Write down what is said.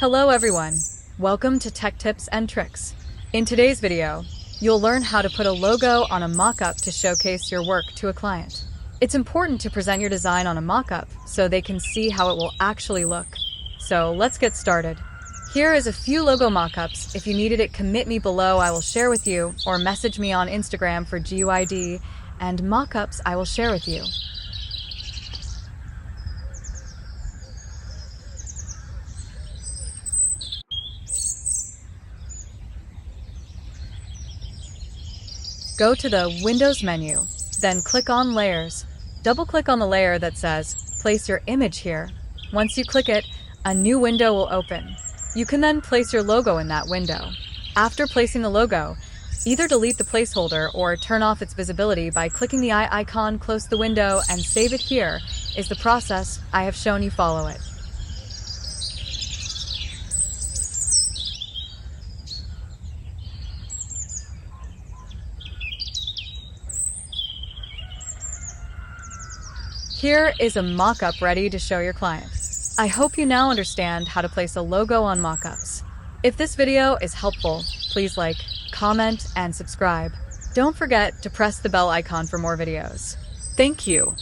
Hello everyone, welcome to Tech Tips and Tricks. In today's video, you'll learn how to put a logo on a mock-up to showcase your work to a client. It's important to present your design on a mock-up so they can see how it will actually look. So let's get started. Here is a few logo mock-ups. If you needed it, commit me below, I will share with you, or message me on Instagram for GUID, and mock-ups I will share with you. Go to the Windows menu, then click on Layers. Double-click on the layer that says, Place your image here. Once you click it, a new window will open. You can then place your logo in that window. After placing the logo, either delete the placeholder or turn off its visibility by clicking the eye icon, close the window, and save it. Here is the process I have shown you. Follow it. Here is a mock-up ready to show your client. I hope you now understand how to place a logo on mock-ups. If this video is helpful, please like, comment, and subscribe. Don't forget to press the bell icon for more videos. Thank you.